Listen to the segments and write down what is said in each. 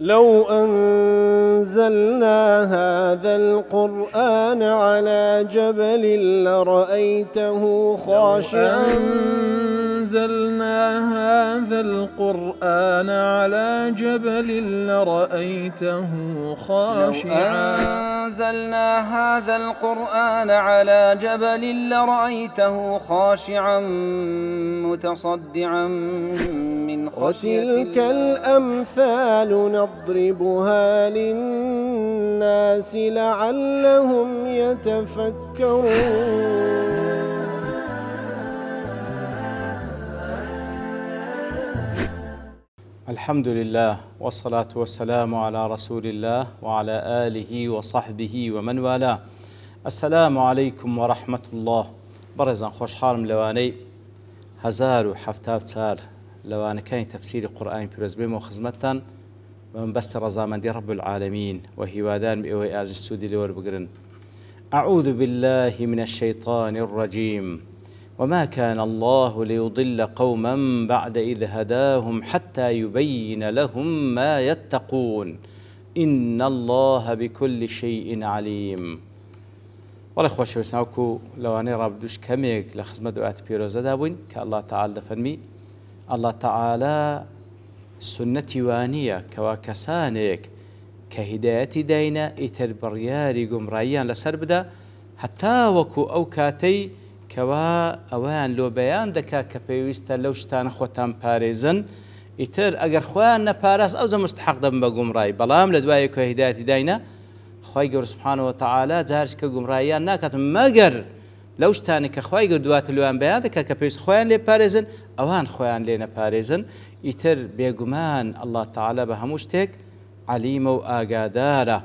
لو أنزلنا هذا القرآن على جبل لرأيته خاشعا أنزلنا هذا القرآن على جبل لرأيته خاشعا أنزلنا هذا القرآن على جبل لرأيته خاشعا متصدعا من خشية وتلك الأمثال نضربها للناس لعلهم يتفكرون. الحمد لله والصلاة والسلام على رسول الله وعلى آله وصحبه ومن والاه. السلام عليكم ورحمة الله. برزان خوش حالم لواني 1074 لواني كان تفسير قرآن بيرزبيم وخزمتان ومن بس رزامن دي رب العالمين وهوادان بإوي آز السودي لور بقرن. أعوذ بالله من الشيطان الرجيم. وما كان الله ليضل قوما بعد إذ هداهم حتى يبين لهم ما يتقون إن الله بكل شيء عليم. والله خوش وسناوكو لو أنا رابدوش كميك لخزمة دعاة بيروزة دابوين كالله تعالى دفرمي الله تعالى سنة وانية كواكسانك كهداية دينا إتر برياري قمريان لسربدا حتى وكو أو كاتي كوا أوان لو بيان دكا كبيويستا لو شتان خوتان باريزن إتر أجر خوان نبارس أو زم مستحق دم بقمراي بلام لدواي كهداية دينا خوي جور سبحانه وتعالى جارش كقمرايان ناكت مجر لو شتان كخوي جور دوات لوان بيان دكا كبيويست خوان لي باريزن أوان خوان لينا باريزن إتر بيجمان الله تعالى بهموشتك عليم وآجادارة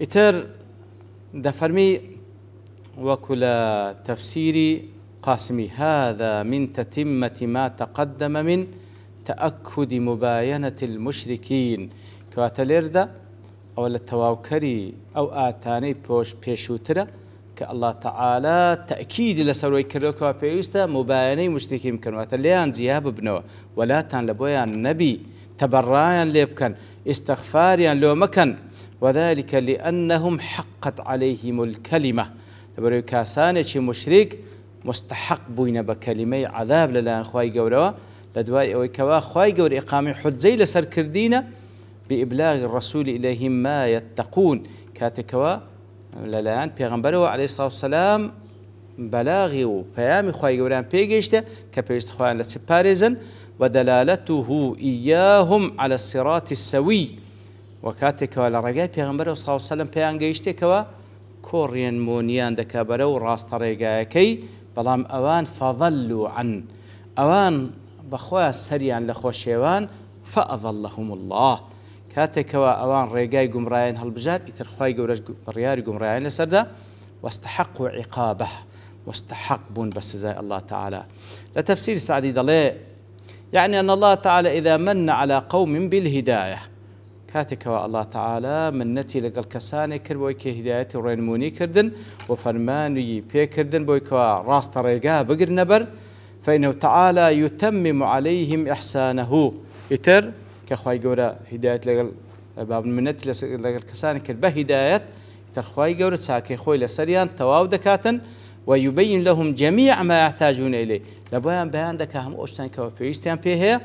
إتر دفرمي وكل تفسير قاسمي هذا من تتمة ما تقدم من تأكد مباينة المشركين كواتليردا أو التواوكري أو آتاني بيشوترا كالله تعالى تأكيد لسروي كروكوا بيوستا مباينة مشركين كانوا أتليان زياب بنوا ولا تان لبويان النبي تبرايان ليبكن استغفاريا لو مكن وذلك لأنهم حقت عليهم الكلمة برای کسانی مشرک مستحق بوین بکلمه عذاب لله خوای گوروا لدوای او کوا خوای گور اقامه حجه لسر کردینه بابلاغ الرسول اليهم ما يتقون كاتكوا للان پیغمبر علیه الصلاه والسلام بلاغي و پیام خوای گوران پیگشته کپیست خوان لسپارزن ودلالته اياهم على الصراط السوي وكاتكوا لرجاء پیغمبر صلی الله علیه وسلم پیانگشته کوا كوريان مونيان دكابرو راس طريقاكي بلام اوان فضلوا عن اوان بخوا سريعا لخوشيوان فاضلهم الله كاتكوا اوان ريقاي قمراين هالبجار يترخواي قورج برياري قمراين لسردا واستحقوا عقابه واستحقون بس زي الله تعالى. لتفسير سعدي ضلي يعني ان الله تعالى اذا من على قوم بالهدايه كاتكوا الله تعالى من نتي لقل كساني كربويك هدايتي ورينموني كردن وفرماني بي كردن بويكوا راس طريقا بقر نبر فإنه تعالى يتمم عليهم إحسانه يتر كخواي قورا هداية لقل باب من نتي لقل كساني كربه هداية يتر خواي قورا ساكي خوي لسريان تواو دكاتا ويبين لهم جميع ما يحتاجون إليه لبويان بيان دكا هم أشتان كوا بيستيان بيه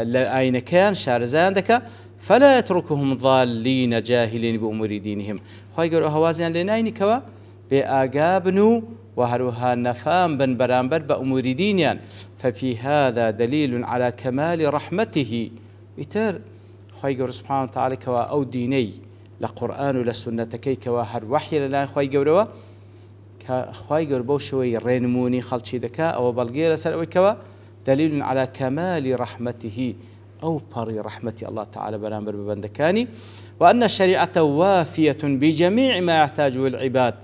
لا أين كان شارزاندك فلا يتركهم ضالين جاهلين بأمور دينهم خواهي قولوا هوازيان لناين كوا بآقابنو وهروها نفام بن برامبر بأمور دينيان ففي هذا دليل على كمال رحمته يتر خواهي قولوا سبحانه وتعالى كوا أو ديني لقرآن ولسنة كي كوا هر وحي لنا خواهي قولوا خواهي قولوا بوشوي رينموني خلشي دكا أو بلغير سلوي كوا دليل على كمال رحمته أو بري رحمة الله تعالى برامبر ببندكاني وأن الشريعة وافية بجميع ما يحتاجه العباد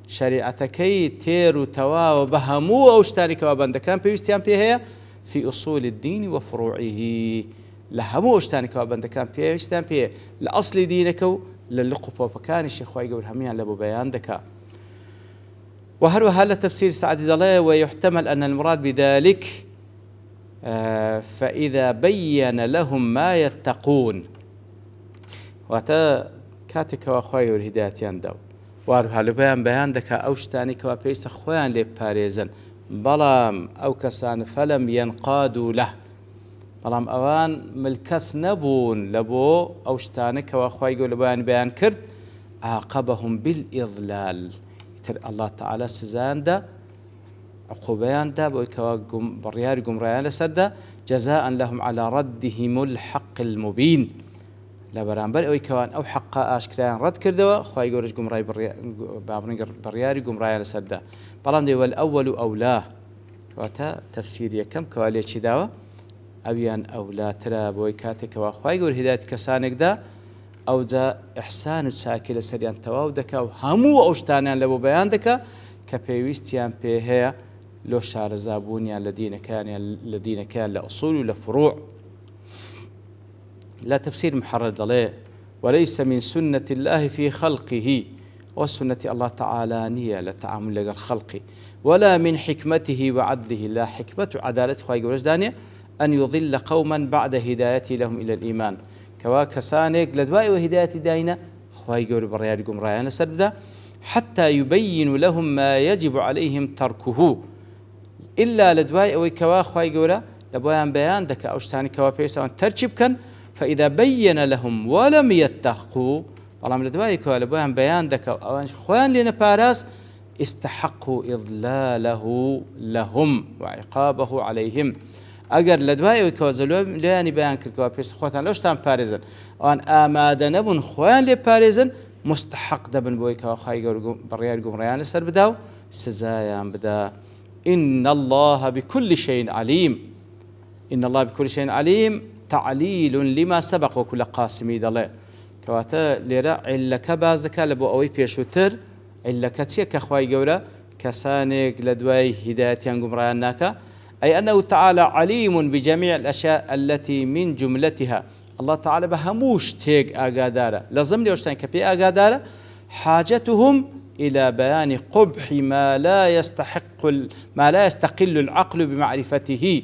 شريعة كي تيرو توا وبهمو أو اشتارك وبندكان بيستيان بيها في أصول الدين وفروعه لهمو اشتارك وبندكان بيستيان بيها لأصل دينك للقب وبكان الشيخ وايقور هميان لبو بيان دكا وهل تفسير سعد ضلي ويحتمل أن المراد بذلك فإذا بين لهم ما يتقون واتا كاتك وخوي الهداية دو وارها لبيان بيان دكا أوشتاني كوا بيس خوان لي باريزن بلام أو كسان فلم ينقادوا له بلام أوان ملكس نبون لبو أوشتاني كوا خوي لبيان بيان كرد عاقبهم بالإضلال الله تعالى سزان دا عقوبيان دا بويكوا بريار قمريان لسدا جزاء لهم على ردهم الحق المبين لبرانبر اوي كوان او حق اشكران رد كردوا خواي گورج قمراي برياري قمرايان لسدا بلان دي والاول اولاه كواتا تفسير كم كوالي چي داوا اويان اولا ترى بوي كاتي كوا خواي گور هداية كسانك دا او جا احسان ساكل سريان تواو دكا وهمو اوشتانيان لبو بيان دكا كبيويستيان بيهيا لو شار زابونيا الذين كان لأصول ولفروع لا تفسير محرد عليه وليس من سنة الله في خلقه وسنة الله تعالى نية للتعامل لقى الخلق ولا من حكمته وعدله لا حكمة عدالته خواهي قرش أن يضل قوما بعد هدايته لهم إلى الإيمان كواك سانيك لدواء وهداية داينا خواهي قرش برياركم رأينا سردا حتى يبين لهم ما يجب عليهم تركه إلا لدواء ويكوا خواهي قرش لبوان بيان دك أوشتاني كوا بيسا ترشب كان فإذا بين لهم ولم يتقوا والله من لدواء كوا لبوان بيان دك أوانش خوان لنا باراس استحقوا إضلاله لهم وعقابه عليهم اگر لدواء كوا زلوم لاني بيان كوا بيسا خوتان لوشتان باريزن وان آماده نبون خوان لي باريزن مستحق دبن بوي كوا خواهي قرش بريار قمريان لسر بداو سزايان بدا إن الله بكل شيء عليم إن الله بكل شيء عليم تعليل لما سبق وكل قاسمي دله كواتا لرا علك بازك لبو أوي بيشوتر علك تيك أخواي جورا كسانك لدواي هدايتيان قمراناك أي أنه تعالى عليم بجميع الأشياء التي من جملتها الله تعالى بهموش تيك آقادارا لازم لي وشتان كبي آقادارا حاجتهم إلى بيان قبح ما لا يستقل العقل بمعرفته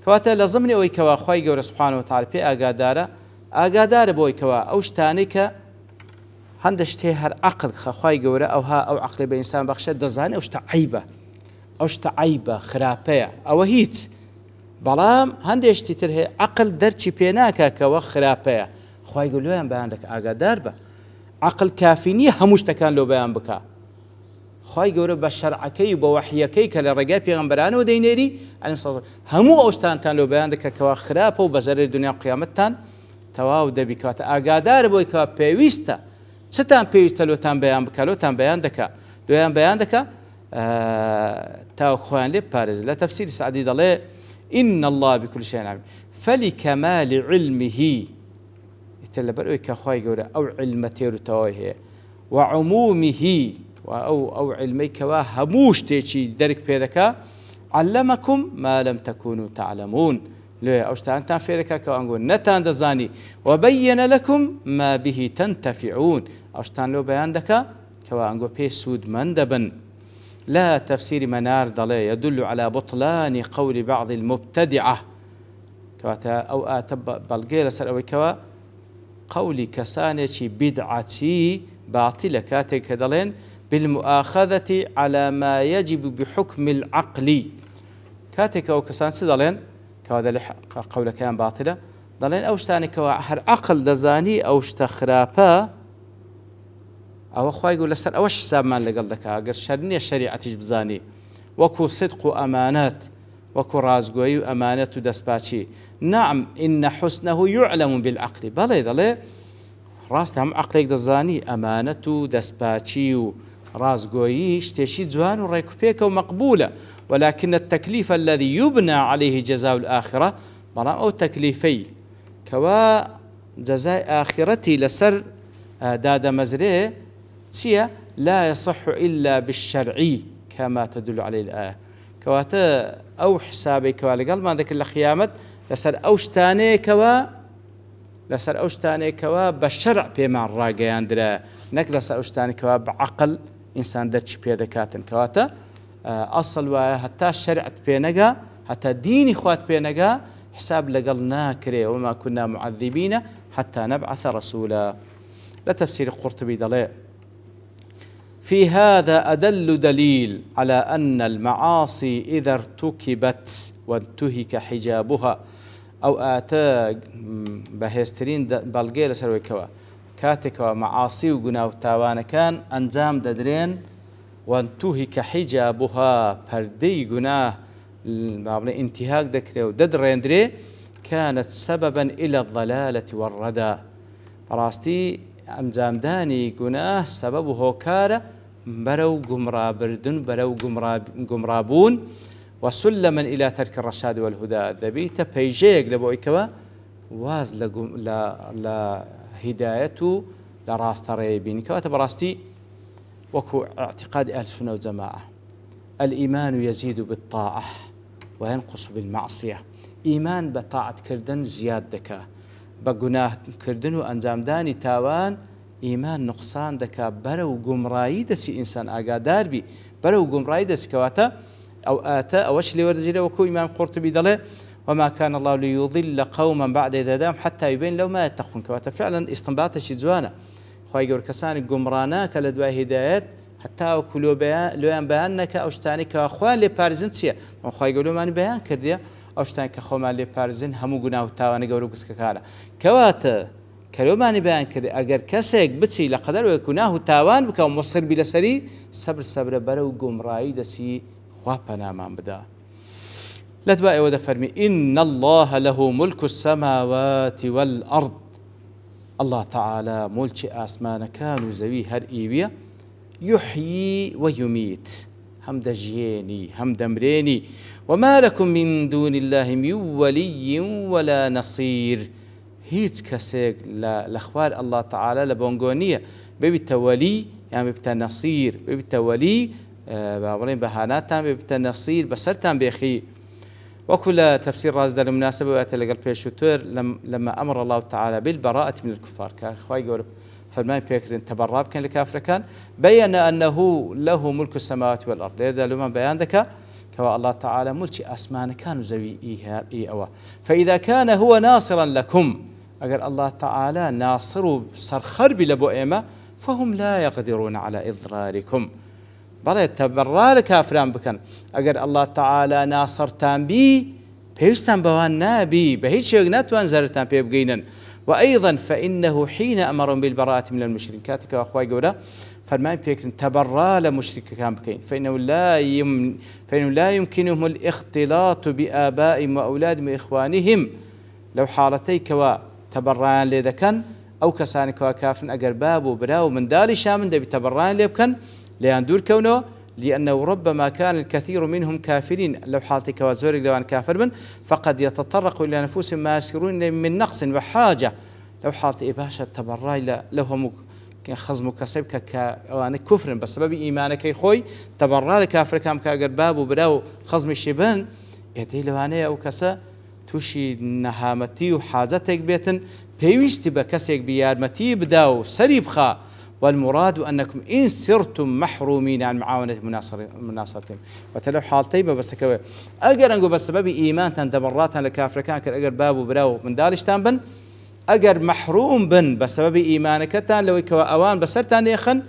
كواتا لازمني أوي كوا خواي جورا سبحانه وتعالى بي آقادارا بوي كوا أوشتانيك هندشتي هر عقل خواي جورا أو عقل بإنسان بخشة دزاني أوشتا عيبة خرابية أو هيت بلام هندشتي ترهي عقل درشي بيناكا كوا خرابية خواي جورا بيان لك آقادار با عقل كافيني هموش تكان لو بيان بكا خواهي قورا بشرعكي وبوحيكي كالرقاء بيغنبران ودينيري همو اوشتان تان لو بيان دكا كوا خرابه وبزر الدنيا وقيامتان تواو دبكات آقادار بوي كوا بيويستا ستان بيويستا لو تان بيان بكا لو تان بيان دكا تاو خوان لي بارز لا تفسير سعدي ضلي إن الله بكل شيء عليم فلكمال علمه يتلبر كخواي قورا أو علمتير تويه وعمومه أو علمي كوا هموش تيشي درك بيدكا علمكم ما لم تكونوا تعلمون ليه أوشتان تان فيركا كوا نقول نتان دزاني وبين لكم ما به تنتفعون أوشتان لو بيان دكا كوا نقول بي سود مندبا لا تفسير منار ضلي يدل على بطلان قول بعض المبتدعة كواتا أو آتب بلغير سر أوي كوا قولي كسانيشي بدعتي باطلة كاتك كدلين بالمؤاخذة على ما يجب بحكم العقل كاتك أو كسان سدلين كهذا قول كان باطلة دلين أوشتاني كوا هر عقل دزاني أوشتخرابا أو أخوي يقول لسر أوش حساب ما اللي قلدك أجر شرني الشريعة تجبزاني وكو صدق أمانات وكو رازقوي أمانات دسباتشي نعم إن حسنه يعلم بالعقل بلى ذلك راستهم عقلك دزاني أمانة دسباتشي ورازقوي شتشي جوان وريكوبيك ومقبولة ولكن التكليف الذي يبنى عليه جزاء الآخرة بلا أو تكليفي كوا جزاء آخرتي لسر داد مزريه تيا لا يصح إلا بالشرعي كما تدل عليه الآية كواتا أو حسابي كوا لقل ما ذاك الخيامت لسر أوشتاني كوا بالشرع بما الراقيان درا نك لسر أوشتاني كوا بعقل إنسان درش بيدا كاتن كواتا أصل وحتى الشرع بينجا حتى ديني خوات بينقا حساب لقلنا كري وما كنا معذبين حتى نبعث رسولا. لتفسير القرطبي دليل في هذا أدل دليل على أن المعاصي إذا ارتكبت وانتهك حجابها أو آتا بهسترين بلغي لسروي كوا كاتك ومعاصي وقناو تاوان كان أنزام ددرين وانتهك حجابها پردي قناه انتهاك دكري وددرين دري كانت سببا إلى الضلالة والردى. راستي أنزام داني قناه سببه كاره برو قمرابردن برو قمرابون وسلما إلى ترك الرشاد والهدى دبيت بيجيك لبويكوا واز لا هدايته لراست ريبين كواتب راستي وكو اعتقاد أهل السنة والجماعة الإيمان يزيد بالطاعة وينقص بالمعصية. إيمان بطاعة كردن زياد دكا بقناه كردن وأنزام داني تاوان إيمان نقصان دكا برو قمراي دسي إنسان آقادار بي برو قمراي دسي كواتا أو آتا أوش اللي ورجله وكو إمام قرطبي دله وما كان الله ليضل قوما بعد إذا دام حتى يبين لو ما يتقون كواتا فعلا استنباطه شي زوانه خواهي يقول كسان قمراناك لدواء هدايات حتى وكلوا لو بيانك أوشتانك أخوان لبارزنسيا خواهي يقولوا ماني بيان كرديا أوشتانك أخوان لبارزن همو قناه تاواني قولوا قسككالا كواتا كلماني بيان كده أجر كسيك بتسي لقدر ويكوناه تاوان بك ومصير بلا سري صبر برو قمراي دسي خوابنا ما بدا. لا تبقى ودا فرمي إن الله له ملك السماوات والأرض. الله تعالى ملك آسمان كانوا زوي هر إيبيا يحيي ويميت هم دجيني هم دمريني وما لكم من دون الله من ولي ولا نصير. هيت كسيك لأخبار الله تعالى لبونغونية ببت ولي يعني ببت نصير ببت ولي بعمرين بهاناتهم ببت نصير بسرتهم بيخي. وكل تفسير رازد المناسبة وأتلقى البيشوتور لما أمر الله تعالى بالبراءة من الكفار كأخوي يقول فرمان بيكرين تبراب كان لكافر كان بيّن أنه له ملك السماوات والأرض لذا لما بيان ذكا كوا الله تعالى ملك أسمان كانوا زوي إيها فإذا كان هو ناصرا لكم أجر الله تعالى ناصر صرخر بلبؤمة فهم لا يقدرون على إضراركم بل تبرار الكافران بكن أجر الله تعالى ناصر تنبي بيستن بوان نبي بهيج يغنات وانزر تنبي بجينا. وأيضا فإنه حين أمرهم بالبراءة من المشركات كأخوي جودا فرمان بيكن تبرى لمشرك كان بكين فإنه لا يمكنهم الاختلاط بآبائهم وأولادهم وإخوانهم لو حالتي كوا تبران لذا كان أو كسان كوا كافن أجر باب وبراو من دالي شامن دبي تبران ليبكن ليندور كونه لأنه ربما كان الكثير منهم كافرين لو حالتي كوا زورك لو أن كافر من فقد يتطرق إلى نفوسهم ما يسكرون من نقص وحاجة لو حالتي إباشة تبراي لو هم خزم كسب كأنا كفر بسبب إيمانك يخوي تبرى الكافر كام كأجر باب وبراو خزم الشبان يدي لو أنا أو كسا توشي نهامتي وحاجتك بيتن بيوشت بكسيك بيارمتي بداو سريب خا والمراد أنكم إن صرتم محرومين عن معاونة مناصرتهم وتلو حالتي بس كوي أجر أنقو بسبب إيمان تندمرات لكافر كان كأجر باب وبراو من دالش تنبن أجر محروم بن بسبب إيمانك تان لو كوا أوان بسرتان يخن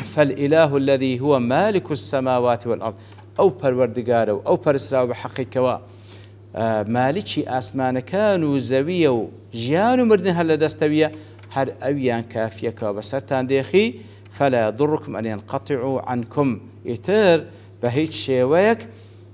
فالإله الذي هو مالك السماوات والأرض أو پروردگارو أو پرسراو بحقي كوا مالكي آسمان كانوا زوية جيان مردن هل دستوية هر أويان كافية كوا بسرتان ديخي فلا يضركم أن ينقطعوا عنكم يتر بهيج شيويك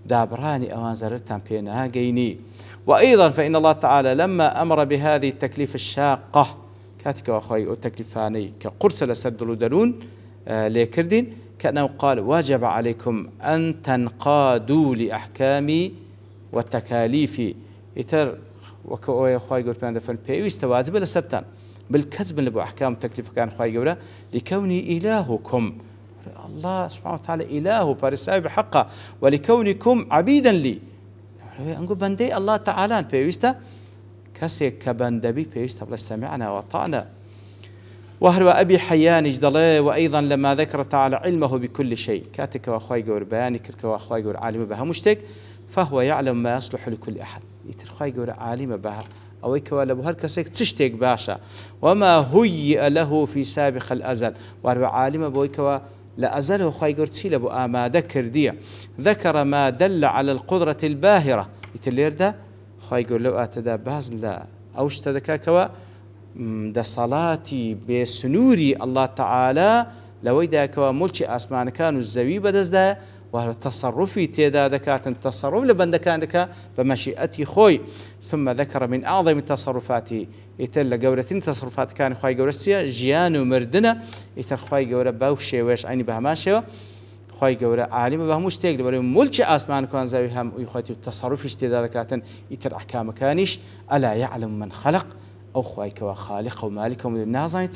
دابراني أوان زرتان بينها جيني. وأيضا فإن الله تعالى لما أمر بهذه التكليف الشاقة كاتك وأخوي التكليفاني كقرص لسدلوا دلون ليكردين كأنه قال واجب عليكم أن تنقادوا لأحكامي والتكاليف يتر وكأخوي أخوي قربان دفن بيويست واجب لسبتان بالكذب لبو أحكام التكليف كان أخوي قوله لكوني إلهكم الله سبحانه وتعالى إله بارسائي بحقه ولكونكم عبيدا لي نقول بندي الله تعالى بيويستا كسي كبندبي بيويستا بلا سمعنا وطعنا. وهو أبي حيان جدله وأيضا لما ذكر تعالى علمه بكل شيء كاتك وأخوي قور بياني كرك وأخوي قور عالم بها مشتك فهو يعلم ما يصلح لكل أحد. يترخي جور عالم بها أو يكوال بهر كسيك تشتيك باشا وما هيئ له في سابق الأزل وهو عالم بويكوا لأزله خاي جور تسيل بو آما ذكر دي ذكر ما دل على القدرة الباهرة يتلير ده خاي جور لو أتدا باز لا أوش تذكاكوا ده صلاتي بسنوري الله تعالى لو يداكوا ملشي أسمان كانوا الزوي بدز ده وهو تصرفي تيدا دكات التصرف لبند كان دكا بمشيئتي خوي ثم ذكر من أعظم التصرفات يتل جورة تصرفات كان خوي جورسيا جيان ومردنا يتل خوي جورة باوشي ويش عيني بهماشيو خوي جورة عالم بهموش تيجي بري ملش أسمان كان زوي هم يخوتي التصرف اشتدا دكات يتل أحكام كانش ألا يعلم من خلق أو خوي كوا خالق ومالك ومنازع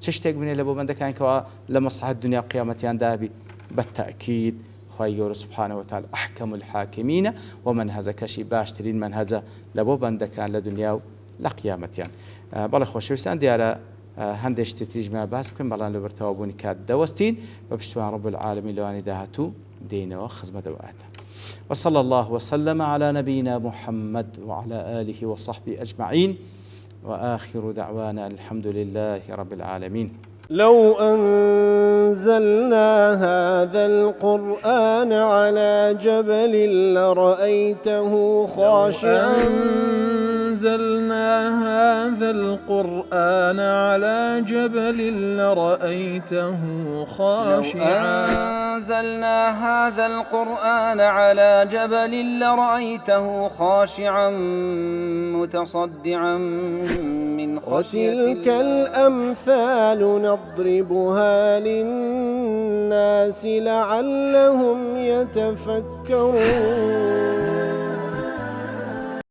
تشتاق من لبو من كان كوا لمصلحة الدنيا قيامتيان دابي بالتأكيد خوي سبحانه وتعالى أحكم الحاكمين ومن هذا كشي باشترين من هذا لبو بندكان لدنيا لقيامتيان بالله خوش ويستان على هندش تتريج ما باس بكم بالله لبرتوابوني كاد دوستين وبشتوان رب العالمين لواني داهتو دينا وخزمة دواتا وصلى الله وسلم على نبينا محمد وعلى آله وصحبه أجمعين وآخر دعوانا الحمد لله رب العالمين. لو أنزلنا هذا القرآن على جبل لرأيته خاشعا أنزلنا هذا القرآن على جبل لرأيته خاشعا أنزلنا هذا القرآن على جبل لرأيته خاشعا متصدعا من خشية وتلك الأمثال نضربها للناس لعلهم يتفكرون